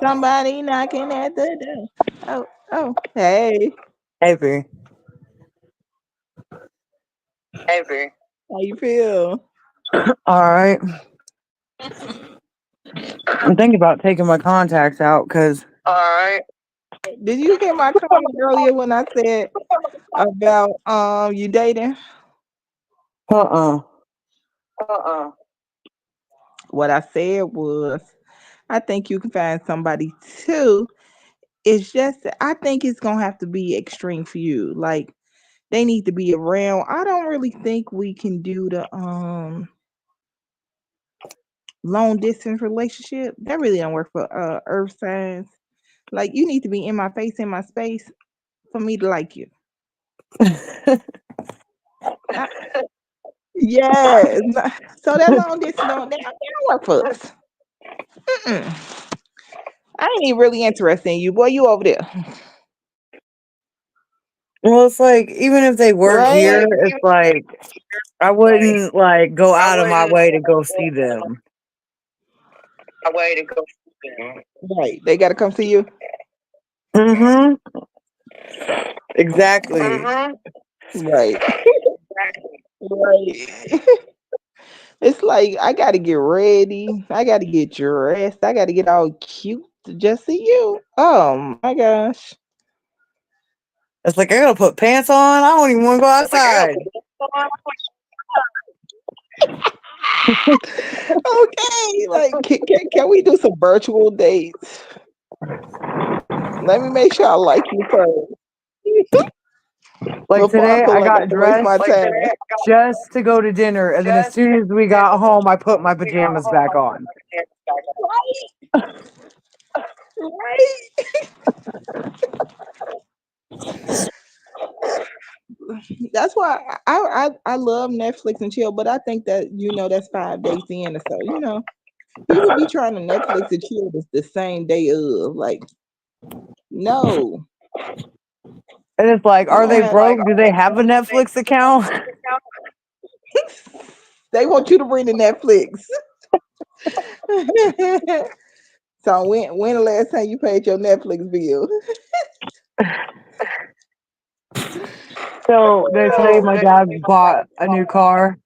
Somebody knocking at the door. Oh, oh, hey, Hey, B. how you feel? All right. I'm thinking about taking my contacts out because Did you hear my comment earlier when I said about you dating? uh What I said was, I think you can find somebody too. It's just that I think it's gonna have to be extreme for you. Like they need to be around. I don't really think we can do the long distance relationship. That really don't work for earth signs. Like you need to be in my face, in my space for me to like you. I, yes. So that long distance don't work for us. Mm-mm. I ain't even really interested in you, boy. You over there, Well, it's like even if they were right? here, it's like I wouldn't like go out of my way to go see them. Right. They got to come see you. Mm-hmm. Exactly. Right. Right. It's like I got to get ready. I got to get dressed. I got to get all cute to just see you. Oh my gosh. It's like I gotta put pants on. I don't even want to go outside. Okay. Like, can we do some virtual dates? Let me make sure I like you first Like before I today, feel I like I got have to waste my dressed time. just to go to dinner, and then as soon as we got home, I put my pajamas back on. Right. That's why I love Netflix and chill, but I think that that's 5 days in or so. People be trying to Netflix and chill the same day of like no, And it's like, you are don't they have. broke? Do they have a Netflix account? They want you to bring the Netflix. So when the last time you paid your Netflix bill? So they tell you my dad bought a new car.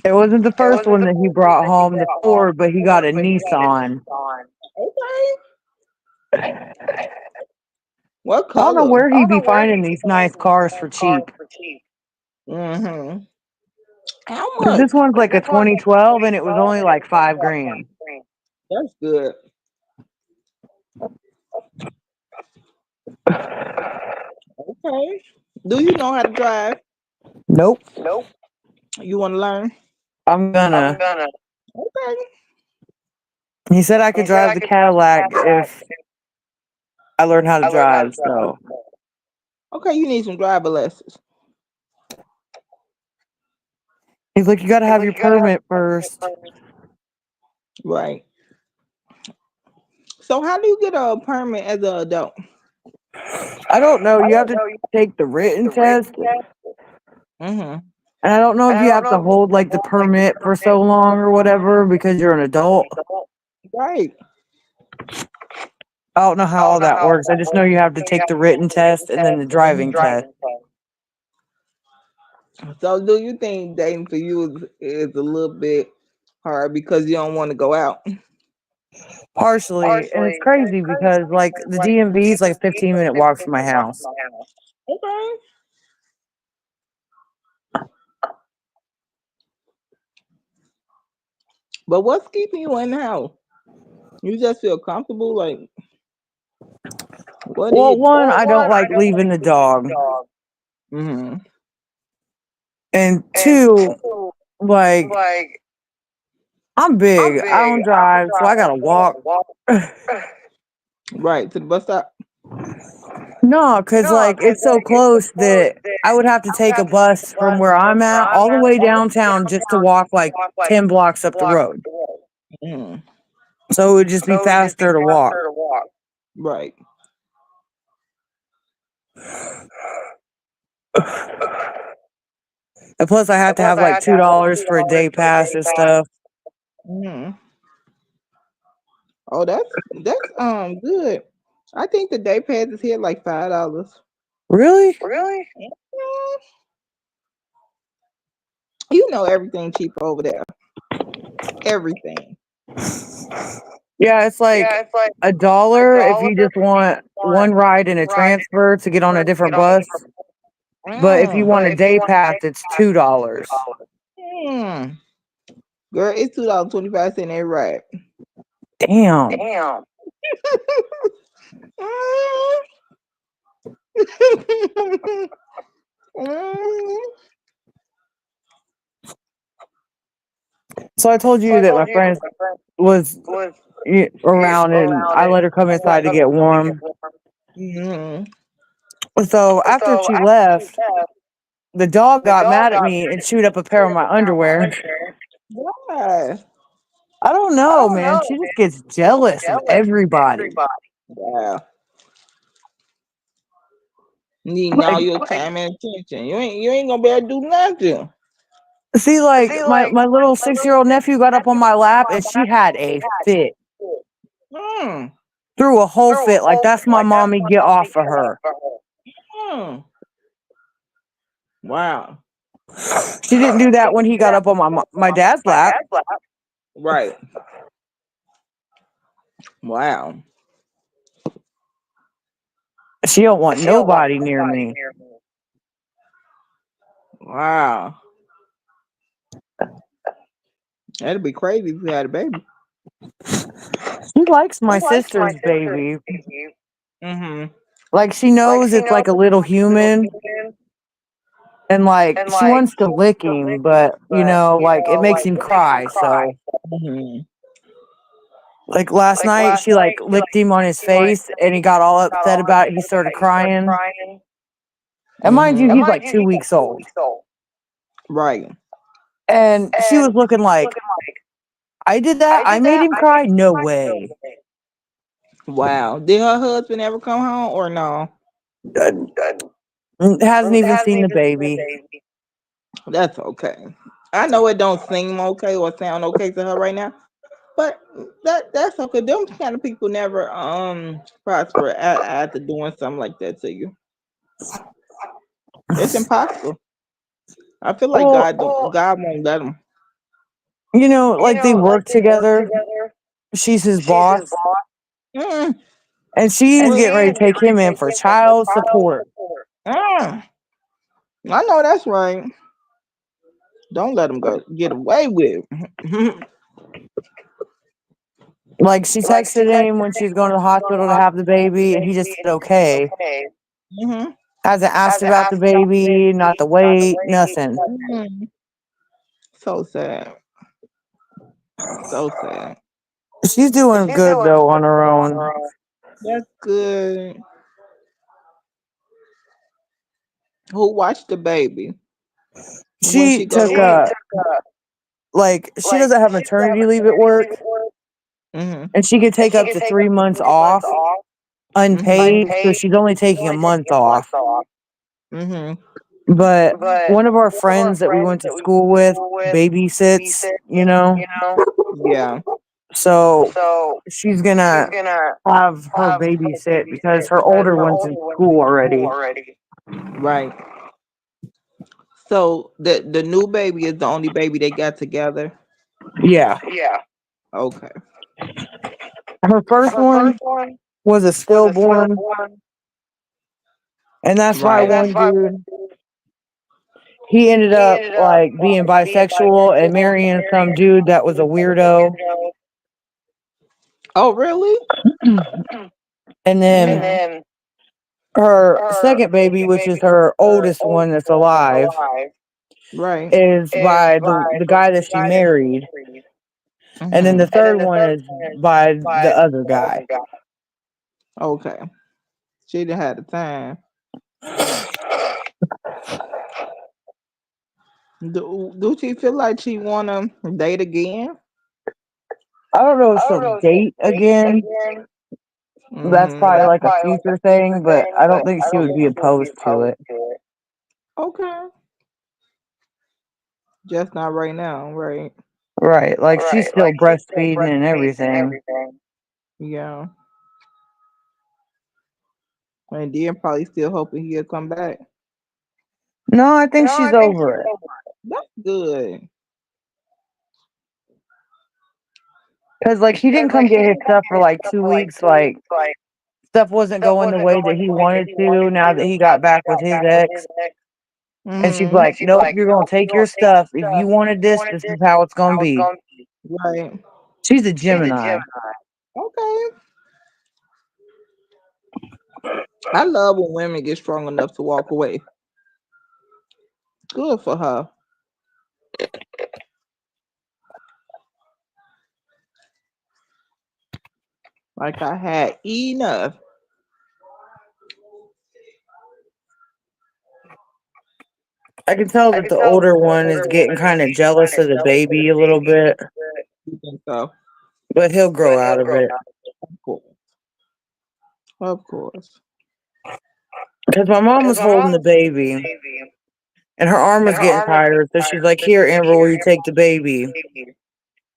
It wasn't the first one that he brought home, the Ford, but he got a Nissan. Okay. What I don't know color? where he'd be finding these nice cars for cheap. Mm-hmm. How Because this much? one's like a 2012 and it was only like 5 grand. That's good. Okay. Do you know how to drive? Nope. You want to learn? I'm gonna. Okay. He said I could drive the Cadillac if I learn how to drive. So Okay, you need some driver lessons. he's like, you got to have your permit first. Right. So how do you get a permit as an adult? I don't know. You have to take the written test. Mm-hmm. And I don't know if you have to hold like the permit for so long or whatever because you're an adult. Right. I don't know how all that works. I just know you have to take the written test and then the driving test. So do you think dating for you is a little bit hard because you don't want to go out? Partially. And it's crazy because like the DMV is like a 15-minute walk from my house. Okay. But what's keeping you in the house? You just feel comfortable? Like, what Well, is it? one, I don't like leaving the dog. Mm-hmm. And two, like I'm big. I don't drive, so I gotta walk. Right, to the bus stop? No, because like it's so close that I would have to take a bus from where I'm at all the way downtown just to walk like 10 blocks up the road. Mm-hmm. So it would just be faster to walk. Right. And plus, I have to have like $2 for a day pass and stuff. Mm. Oh, that's good. I think the day pass is here like $5. Really? Really? Mm, you know everything cheap over there. Everything. Yeah, it's like Yeah, it's like a a dollar if dollar you if just want you want one ride and a ride transfer to get on a to get different on a bus. different. But if you want But a if you day want to pass, take it's out, it's $2. $2. Mm. Girl, it's $2.25 every ride. Damn. Damn. So I told So you I that my told you friend that my friend was was around and around I and let her come I let inside to her get come to get warm. warm. Mm-hmm. So after So she after she left, left, the dog the got dog mad at got me mad and at chewed me up a and pair chewed of up a my pair of my underwear. underwear. Why? I don't I know, don't man. know, She just man. gets She gets jealous of jealous of everybody. everybody. Wow. Needing all Like, your time and attention. You ain't gonna be able to do nothing. see, like See, my little my 6 year little old nephew got up on nephew my on lap my and she lap had and she a had fit. it. Hmm. Threw a whole Through a fit. Like, whole that's fit. my Like that's mommy. my Get mommy off of get off her. for her. Hmm. Wow. She didn't do She that when didn't he do got that up on my on dad's my lap. dad's lap. Right. Wow. She don't want She don't want nobody near nobody me. near me. Wow. That'd be crazy if you had a baby. She likes She my likes my sister's sister's baby. baby. Mm-hmm. Like, she Like knows she it's knows like a it's little like a little human, human, and like and she like wants to she wants lick to him, lick him, but but like it makes like him it makes him cry. cry. So Mm-hmm. like last Like night last she like night, she licked him on his he like face and he got all got upset all about it. He upset started about it. He started crying. crying. And mind you, Mm-hmm. And he's mind like you, two he's like weeks two old. weeks old. Right. And she was And looking she was like, looking like, I did that? I I did made that. him I made cry? him No cry. No way. way. Wow. Did her husband ever come home or no? Uh, Good. Hasn't even Hasn't seen the even seen the baby. baby. That's okay. I know it don't seem okay or sound okay to her right now, but that's okay. Them kind of people never prosper after doing something like that to you. It's impossible. I feel like Well, God won't let them. like they Like work they work together. together. She's his She's his boss. boss. Mm. And she's And getting ready to she's getting take ready him to in take for him in for child child support. support. Mm. I know that's right. Don't let them go get away with it. Like, she Like she texted him texted when she him was going when to the she was going to hospital the to have the hospital to have the baby, and he just baby, said and he just said okay. okay. Mm-hmm. Hasn't asked Hasn't about the asked about the baby, not baby, the not the weight, weight, nothing. nothing. Mm. So sad. So sad. She's doing She's good doing though on good her though on own. her own. That's good. Who watched the baby when She she go to took work? a like she Like doesn't have she doesn't have maternity leave at maternity leave work, at work. Mm-hmm. and she could And take she up can to take up three to months 3 months off off, unpaid, so unpaid. she's only She's taking a only taking month a month off. off. Mm-hmm. But But one of our one of our friends that we friends went to that we went school to with school with babysits, babysits, you know. you know. Yeah. So So she's she's gonna gonna have her have her babysit because babysit her because older her one's older in one's school in school already. already. Right. So the new baby is the only baby they got together. Yeah. Yeah. Okay. Her first Her first one one was a was a stillborn, stillborn. and that's why Right. And that's one why dude, he ended he up ended up like being like being bisexual and bisexual and marrying some marrying dude some that was a dude that was a weirdo. weirdo. Oh, really? And And then then her her second baby, second which is baby, which her is her oldest one oldest that's one that's alive, alive, right, is is by by the guy that the she guy that she married. married. And then Mm-hmm. the And then third the one third is one is by the by other the guy. other guy. Okay. She done had the time. Do she feel like she wanna date again? I don't know if I don't she'll know if she'll date date again. again. That's Mm-hmm. probably That's like a probably like a future future thing, but thing, I but don't think I she don't would think be she would be opposed to opposed it. to it. Okay. Just not right now, right? Right. Like she's still breastfeeding and everything. Yeah. And then probably still hoping he'll come back. No, I think she's over it. That's good. Cause like he didn't come get his stuff for like 2 weeks. Like stuff wasn't going the way that he wanted to. Now that he got back with his ex, and she's Mm-hmm. like, "Nope, you're gonna take your stuff. If you wanted this is how it's gonna be." Right. She's a Gemini. Okay. I love when women get strong enough to walk away. Good for her. Like I had enough. I can tell that the older one is getting kind of jealous of the baby a little bit, You think so? but he'll grow out of it. Of course. Of course. Because my mom was holding the baby, and her arm was getting tired, so she's like, "Here, Amber, will you take the baby?"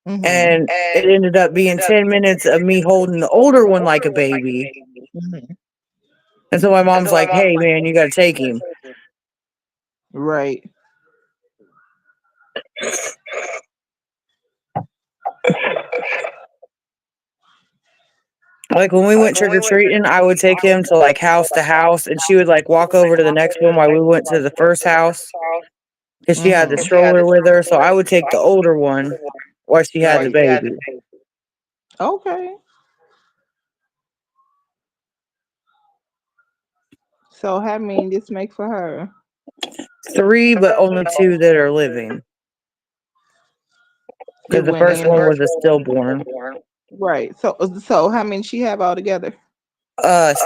Mm-hmm. And it ended up being 10 minutes of me holding the older one like a baby. Mm-hmm. And so my mom's like, "Hey, man, you got to take him." Right. Like when we went trick or treating, I would take him to house, and she would like walk over to the next one while we went to the first house because she had the Mm-hmm. stroller with her. So I would take the older one while she had the Right. baby. Okay. So how many this make for her? Three, but only two that are living It because the went first in. one was a stillborn. Right. So how many she have altogether?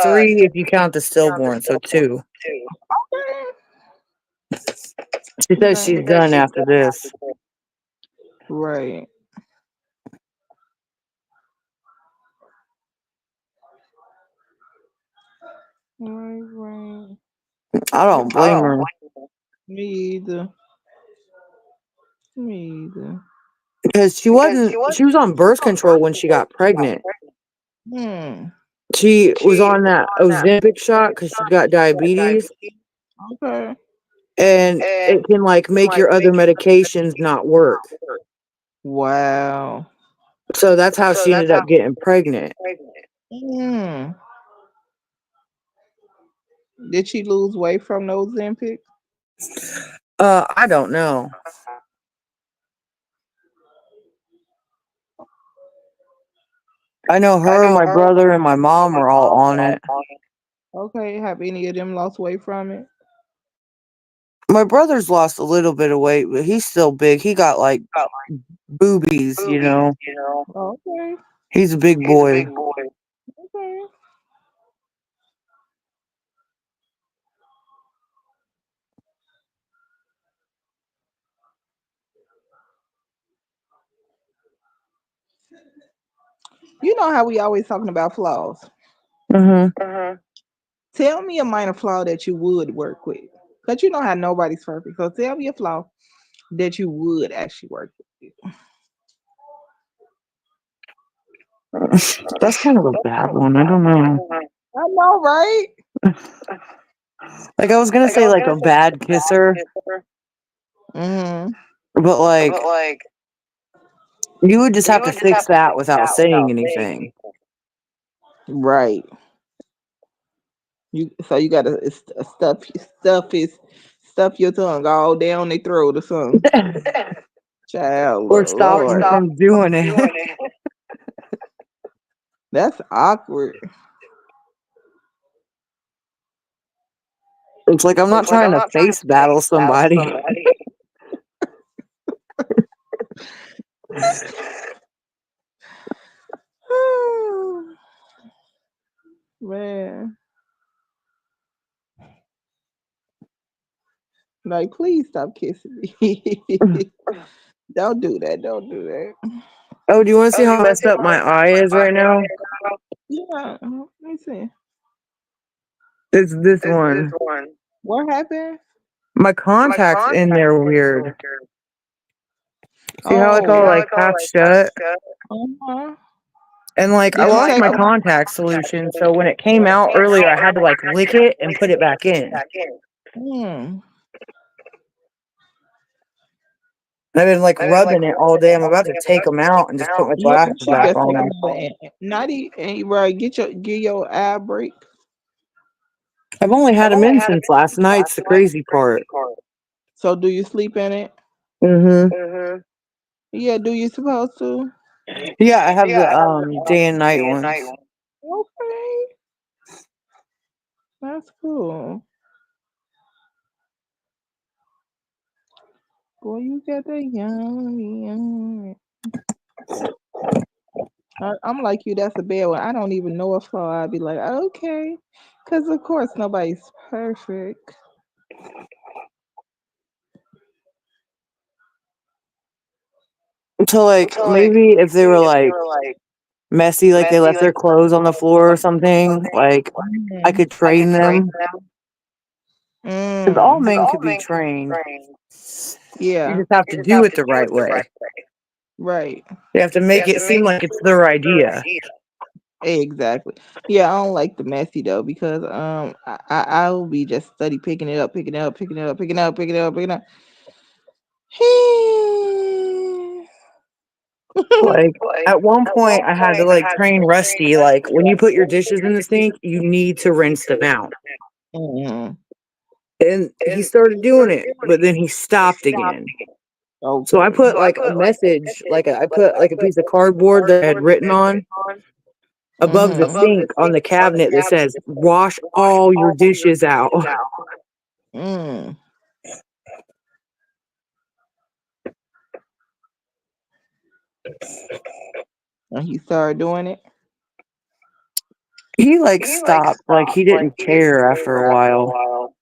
Three if you count the stillborn, so two. She says Okay. she's done after this. Right. Right. Right. I don't blame her Me either. Me either. because she was on birth control when she got pregnant. Hmm. She was on that Ozempic shot because she's got diabetes, Okay. and it can like make your other medications not work. Wow. So that's how she ended up getting pregnant. Hmm. Did she lose weight from those Ozempic? I don't know. I know her, my brother, and my mom are all on it. Okay. Have any of them lost weight from it? My brother's lost a little bit of weight, but he's still big. He got like boobies, you know. Okay. He's a big boy. Okay. You know how we always talking about flaws. Mhm. Tell me a minor flaw that you would work with. Because you know how nobody's perfect. So tell me a flaw that you would actually work with. That's kind of a bad one. I don't know. I know, right? Like I was gonna say like a bad kisser, Mm-hmm. but like you would just have to fix that without saying anything. Right. You gotta stuff your tongue all down their throat or something. Child, Or stop Lord. them from doing it. That's awkward. It's like I'm not trying to face battle somebody. Man. Like, please stop kissing me. Don't do that. Don't do that. Oh, do you want to see how messed up my eye is right now? Yeah. Let me see. It's this one. What happened? My contact's in there weird. See how it's all like half shut? Uh-huh. And like I Did you lost take my them? contact solution, so when it came out earlier, I had to like lick it and put it back in. Hmm. I've been like rubbing it all day. I'm about to take them out and just put my Yeah, glasses you back just take on. them out and not even right. Get your eye break. I've only had them in since last night's the crazy part. So do you sleep in it? Mm-hmm. Yeah, do you supposed to? Yeah, I have the day and night ones. Okay, that's cool. Boy, you got that young. I'm like you. That's a bad one. I don't even know a flaw. I'd be like, okay, because of course nobody's perfect. So like maybe if they were like messy, like they left their clothes on the floor or something, like I Mm. could train them. Because all Mm. men could be trained. You Yeah. just have to do it the right way. Right. You have to make it seem like it's their idea. Exactly. Yeah, I don't like the messy though because I will be just study picking it up, picking it up, picking it up, picking it up, picking it up, picking it up. Like at one point I had to like train Rusty, like when you put your dishes in the sink, you need to rinse them out. Mm. And he started doing it, but then he stopped again. So I Okay. put like a message, I put like a piece of cardboard that I had written on above the Mm-hmm. sink on the cabinet that says, "Wash all your dishes out." Mm. And he started doing it. He like stopped, like he didn't care after a while.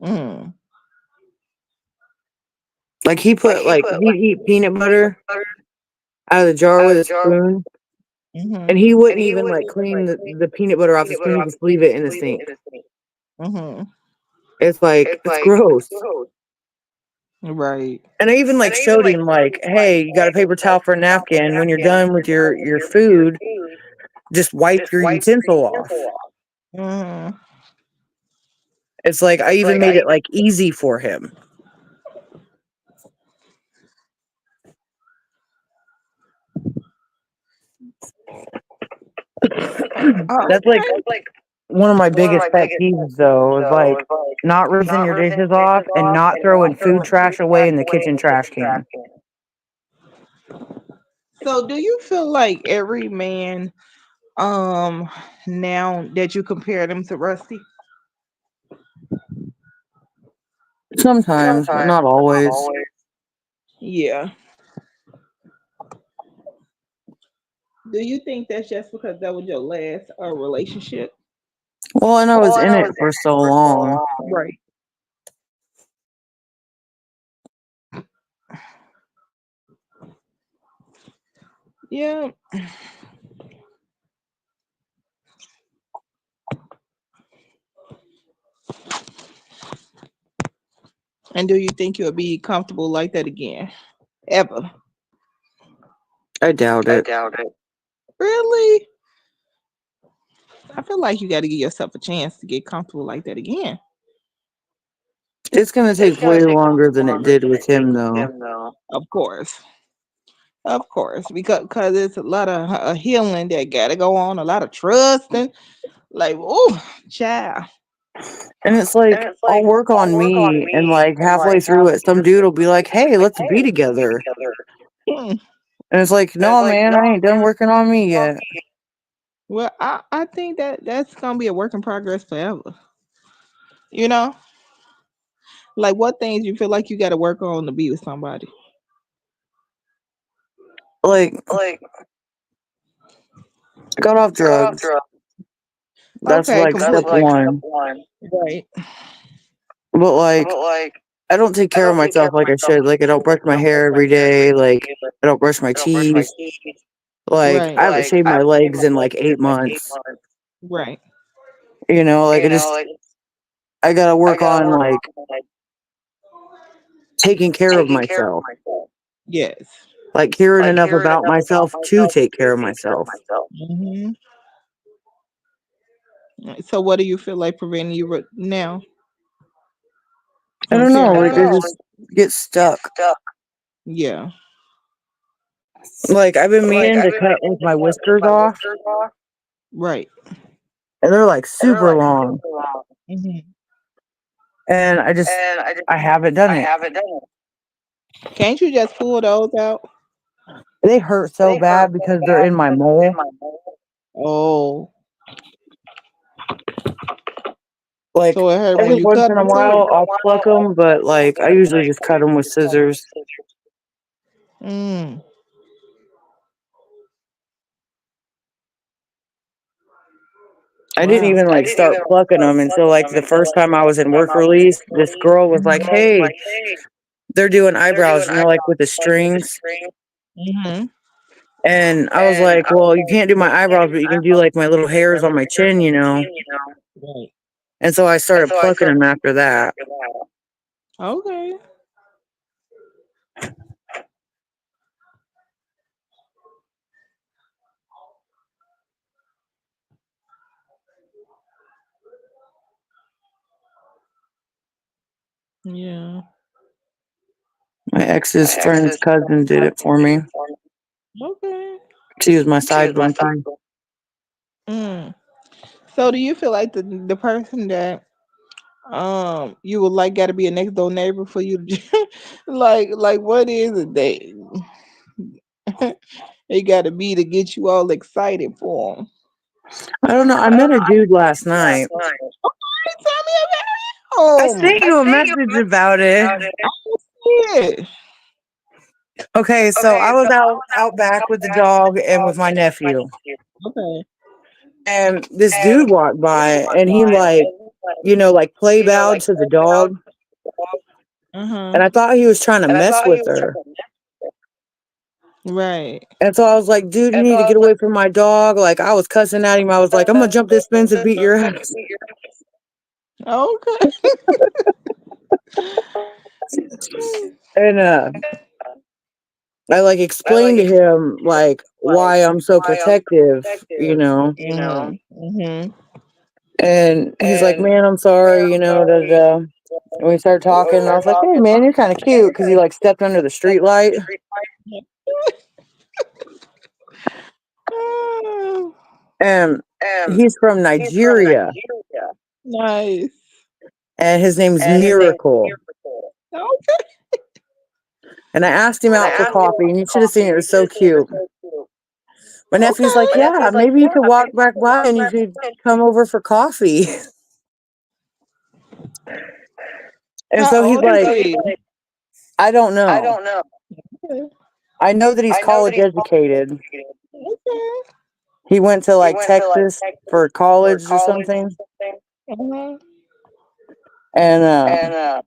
Mm. Like he'd eat peanut butter out of the jar with a spoon, Mm-hmm. and he wouldn't even like clean the peanut butter off the spoon. He just leave it in the sink. Mm-hmm. It's like it's gross. Right. And I even like showed him like, hey, you got a paper towel for a napkin. When you're done with your food, just wipe your utensil off. Mm-hmm. It's like I even made it like easy for him. That's like Okay. one of my biggest pet peeves though, is like not rinsing your dishes off and not throwing food trash away in the kitchen trash can. So do you feel like every man now that you compare them to Rusty? Sometimes, but not always. Yeah. Do you think that's just because that was your last relationship? Well, and I was in it for so long. Right. Yeah. And do you think you'll be comfortable like that again? Ever? I doubt it. Really? I feel like you got to give yourself a chance to get comfortable like that again. It's gonna take way longer than it did with him though. Of course. Of course. Because it's a lot of healing that got to go on, a lot of trust and like, oh, child. And it's like I'll work on me and like halfway through it, some dude will be like, hey, let's be together. Hmm. And it's like, no, man, I ain't done working on me yet. Well, I think that's gonna be a work in progress forever. You know, like what things you feel like you got to work on to be with somebody. Like, got off drugs. That's Okay, like step completely. one. Right. But like, I don't take care of myself like I should. Like, I don't brush my hair every day. Like, I don't brush my teeth. Like, Right. I haven't shaved my legs in like 8 months. Right. You know, like I gotta work on like taking care of myself, Yes. like caring enough about myself to take care of myself. Hmm. So, what do you feel like preventing you now I from don't know, caring like I about just get stuck. you? Yeah. Like I've been meaning to cut like my whiskers off, Right. and they're like super long, Hmm. and I haven't done it. Can't you just pull those out? They hurt so bad because they're in my mole. Oh, Like so it hurt when every you once cut in a them too. while, I'll pluck them, but like I usually just cut them with scissors. Mm. I didn't Wow. even like start plucking them until like the first time I was in work release. This girl was like, "Hey, they're doing eyebrows, like with the strings." Hmm. And I was like, "Well, you can't do my eyebrows, but you can do like my little hairs on my chin." Right. And so I started plucking them after that. Okay. Yeah. My ex's friend's cousin did it for me. Okay. She was my side monkey. Mm. So, do you feel like the person that you would like got to be a next door neighbor for you to like what is it they they got to be to get you all excited for them? I don't know. I met a dude last night. Tell me I about sent him. you a message about it. Yeah. Okay, so I was out back with the dog and with my nephew. Okay. And this dude walked by and he like, like play bowed to the dog. Uh-huh. And I thought he was trying to mess with her. Right. And so I was like, dude, you need to get away from my dog. Like I was cussing at him. I was like, I'm gonna jump this fence and beat your ass. Okay. And I like explained to him like why I'm so protective. Mm-hmm. And he's like, man, I'm sorry, da, da, da. And we started talking, and I was like, hey, man, you're kind of cute because he like stepped under the street light. Oh, And he's from Nigeria, nice. and his name's Miracle. Okay. And I asked him out for coffee, and you should have seen it. It was so cute. My nephew's like, Okay. yeah, maybe you could walk back by and you could come over for coffee. And How so he's old is like, he? I don't know. Okay. I know that he's college educated. Okay. He went to like Texas for college or something. Uh-huh. And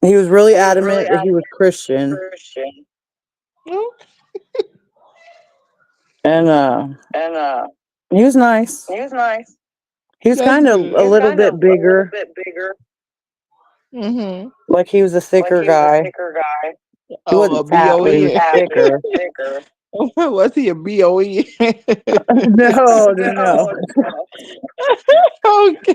he was really adamant that he was Christian. Oh, And he was nice. He was that's kind of a good. little bit bigger. Mm-hmm. Like he was a thicker guy. He Oh, a wasn't fat, but he was BOE. thicker. Was he a BOE? No, no. Okay.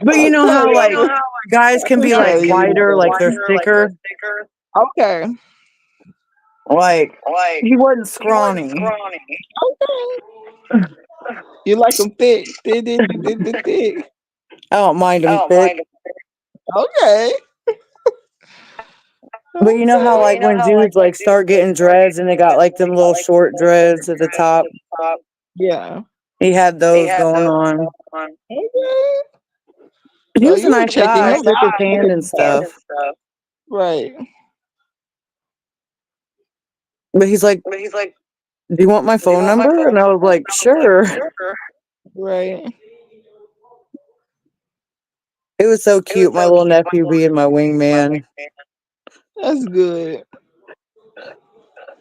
But you know how like Okay. guys can be like wider, like they're thicker. Okay. Like he wasn't scrawny. You like them thick, thick, thick, thick, thick, thick. I don't mind him thick. Okay. But you know how Okay. like when dudes like start getting dreads and they got like them little short dreads at the top. Yeah. He had those going on. Okay. He So was a you were nice checking guy. I him shook his hand and out. stuff. Right. But he's like, do you want my phone number? And I was like, sure. Right. It was so cute, my little nephew being my wingman. That's good.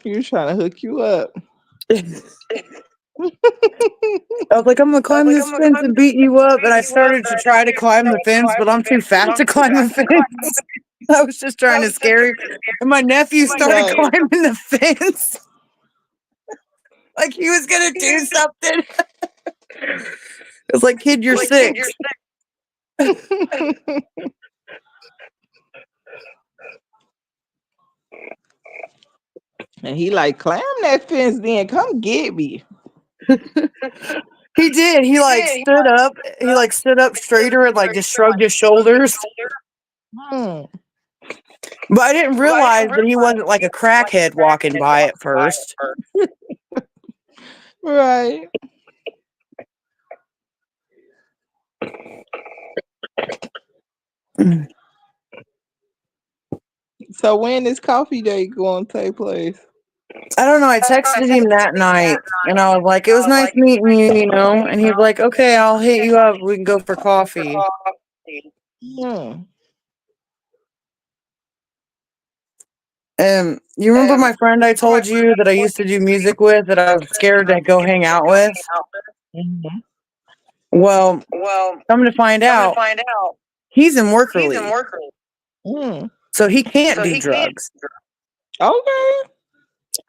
He was trying to hook you up. I was like, I'm gonna climb this fence and beat you up. And I started to try to climb the fence, but I'm too fat to climb the fence. I was just trying to scare him. And my nephew started Right. climbing the fence like he was gonna do something. It's like, kid, you're 6. And he like, climb that fence then. Come get me. He did. He like stood up. He like stood up straighter and like just shrugged his shoulders. Hmm. But I didn't realize that he wasn't like a crackhead walking by at first. Right. So when is coffee date going to take place? I don't know. I texted him that night and I was like, it was nice meeting you, you know? And he was like, okay, I'll hit you up. We can go for coffee. Hmm. You remember my friend I told you that I used to do music with that I was scared to go hang out with? Mhm. Well, come to find out, he's in work relief. Hmm. So he can't do drugs. Okay.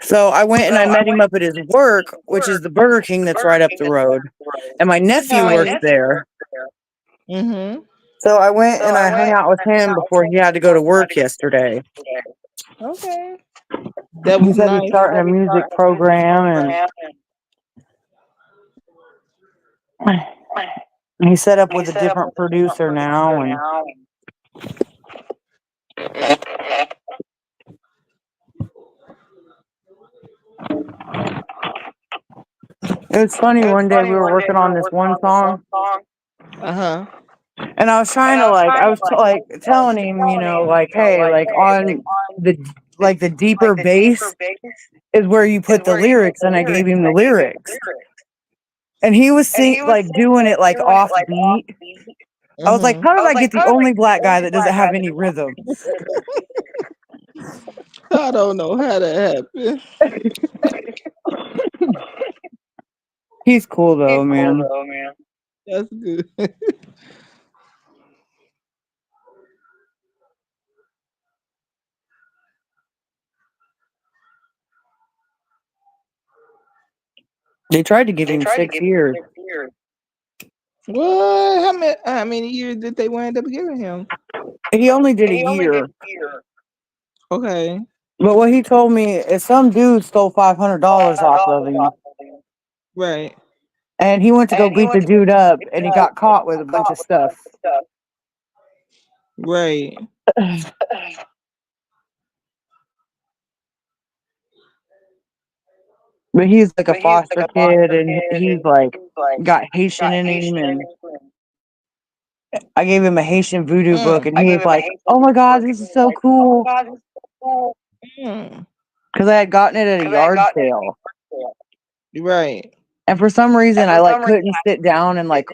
So I went and I met him up at his work, which is the Burger King that's right up the road. And my nephew works Nice. there. Mm-hmm. So I went and I hung out with him before he had to go to work yesterday. Okay. That He was said he's nice. starting a music program and he set up with a different producer now. And it was funny, one day we were working on this one song Uh-huh. and I was trying to like telling him, you know, like, hey, like on the deeper bass is where you put the lyrics, and I gave him the lyrics. And he was doing it like off beat. I was like, Mm-hmm. how did I get the only black guy that doesn't have any rhythm? I don't know how that happened. He's cool though, man. That's good. They tried to give him 6 years. What? How many years did they wind up giving him? He only did a year. Okay. But what he told me is some dude stole $500 off of him. Right. And he went to go beat the dude up and he got caught with a bunch of stuff. Right. But he's like a foster kid and he's like got Haitian in him, and I gave him a Haitian voodoo book and he was like, oh my God, this is so cool. Mm. Because I had gotten it at a yard sale. Right. And for some reason I like couldn't sit down and like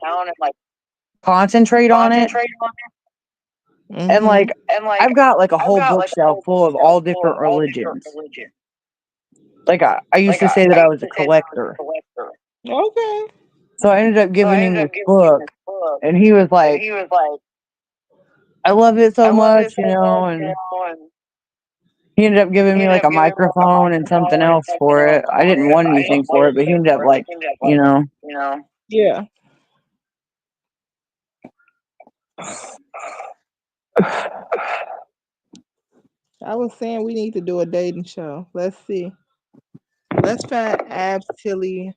concentrate on it. And like I've got like a whole bookshelf full of all different religions. Like I used to say that I was a collector. Okay. So I ended up giving him this book and he was like, I love it so much, you know, and he ended up giving me like a microphone and something else for it. I didn't want anything for it, but he ended up like, you know. Yeah. I was saying we need to do a dating show. Let's see. Let's find Abs Tilly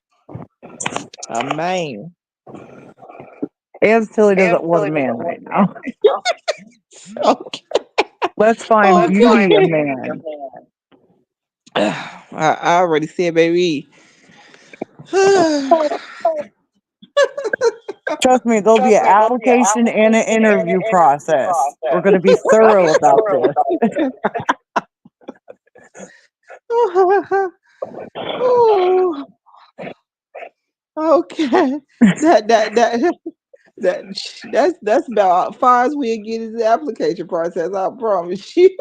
a man. Abs Tilly doesn't want a man right now. Okay. Let's find Beauty a Okay. man. I already said, baby. Trust me, there'll be an application and an interview process. We're going to be thorough about this. Oh, okay. That that that that's about as far as we'll get is the application process. I promise you.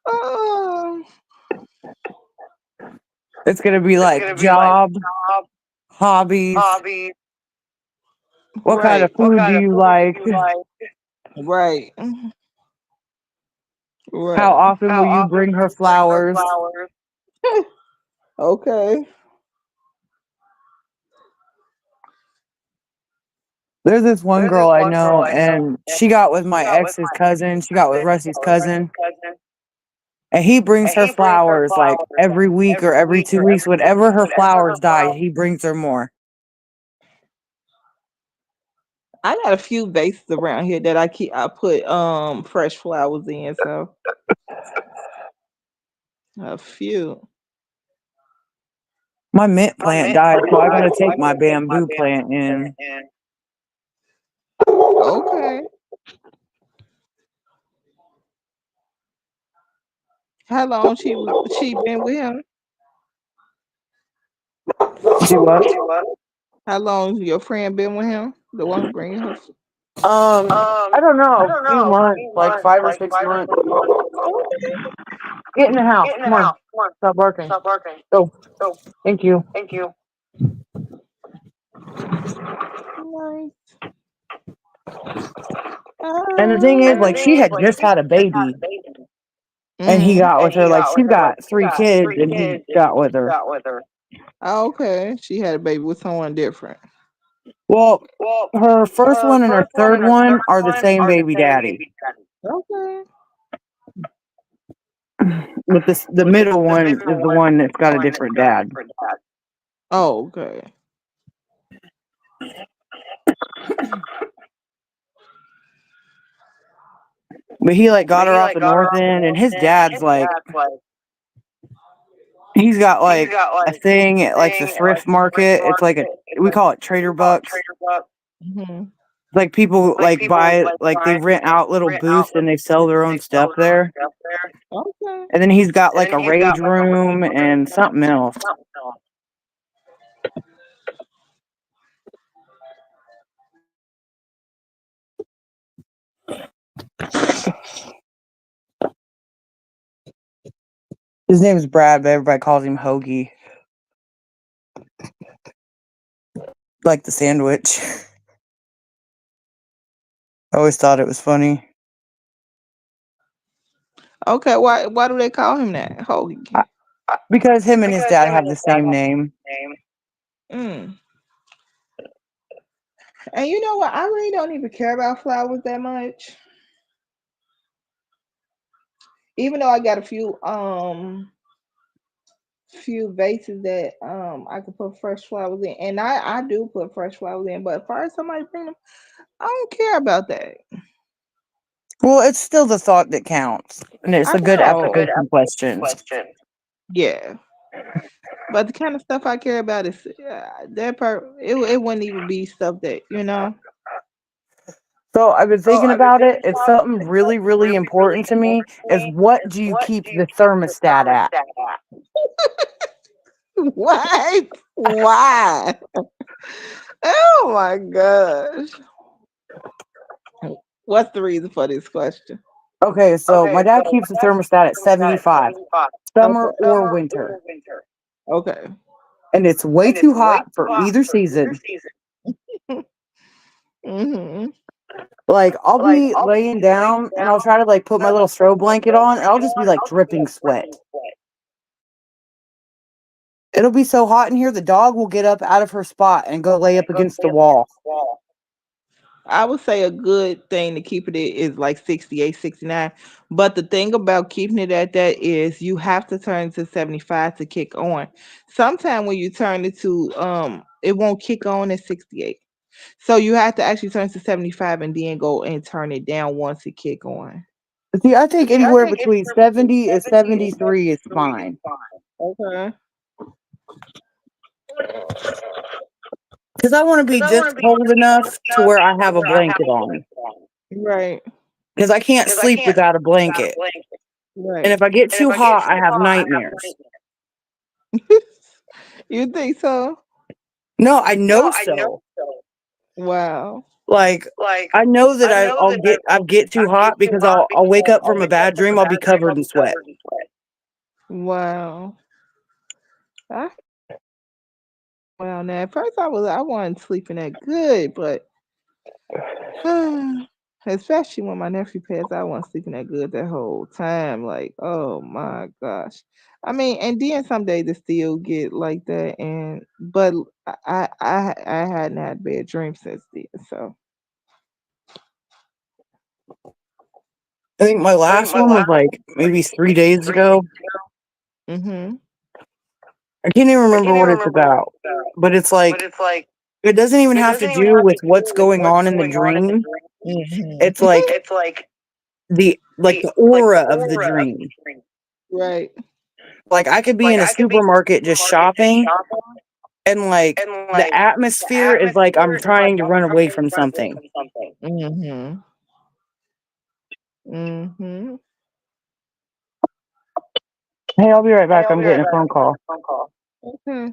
Oh, It's gonna be like job, hobbies. What kind of Right. food do you like? Right. How Right. often will you bring her flowers? Okay. There's this one girl I know, and she got with my ex's cousin. She got with Rusty's cousin, and he brings her flowers like every week or every 2 weeks. Whenever her flowers die, he brings her more. I got a few vases around here that I put fresh flowers in, so a few. My mint plant died, so I gotta take my bamboo plant in. Okay. How long she been with him? She what? How long your friend been with him? The one who bringing her. I don't know, a few months, like 5 or 6 months. Get in the house. Come on. Stop barking. Go. Thank you. Nice. And the thing is, Uh, like, she had just had a baby, and he mm-hmm. got with her. Like, she's got 3 kids, and he got with her. Okay. She had a baby with someone different. Well, her first one and her third one are the same baby daddy, Okay. but the middle one is the one that's got a different dad. Oh, okay. But he like got her off the north end, and his dad's like, he's got like a thing at like the thrift market. It's like we call it Trader Bucks. Hmm. Like people like buy, like they rent out little booths and they sell their own stuff there. Okay. And then he's got like a rage room and something else. His name is Brad, but everybody calls him Hoagie. Like the sandwich. I always thought it was funny. Okay. Why do they call him that? Holy. Because him and his dad have the same name. Mm. And you know what? I really don't even care about flowers that much. Even though I got a few vases that I could put fresh flowers in. And I do put fresh flowers in, but as far as somebody bring them, I don't care about that. Well, it's still the thought that counts. And it's I a good know. application questions. Yeah. But the kind of stuff I care about is that part. It wouldn't even be stuff that you know. So I've been thinking about it. It's something really, really important to me is what do you keep the thermostat at? What? Why? Oh my gosh. What's the reason for this question? Okay, so my dad keeps the thermostat at 75, summer Okay. or winter. Okay. And it's way too hot for either season. Hmm. Like, I'll be laying down and I'll try to like put my little throw blanket on and I'll just be like dripping sweat. It'll be so hot in here, the dog will get up out of her spot and go lay up against the wall. I would say a good thing to keep it is like 68, 69. But the thing about keeping it at that is you have to turn to 75 to kick on. Sometime when you turn it to it won't kick on at 68. So you have to actually turn to 75 and then go and turn it down once it kick on. See, I think anywhere between 70 and 73 is fine. Okay. Because I want to be just cold enough to where I have a blanket on. Right. Because I can't sleep without a blanket. And Right. if I get too hot, I have nightmares. You think so? No, I know so. Wow. Like, I know that I'll get too hot because I'll wake up from a bad dream. I'll be covered in sweat. Wow. I well now at first I wasn't sleeping that good, but especially when my nephew passed, I wasn't sleeping that good that whole time. Like, oh my gosh. I mean, and then some days it still get like that, and but I hadn't had bad dreams since then. So I think my last one was like maybe 3 days ago. mhm. I can't even remember what it's about, but it's like it doesn't even have to do with what's going on in the dream. Mhm. It's like the aura of the dream. Right. Like I could be in a supermarket just shopping, and like the atmosphere is like I'm trying to run away from something. Mhm. Mhm. Hey, I'll be right back. I'm getting a phone call. Okay.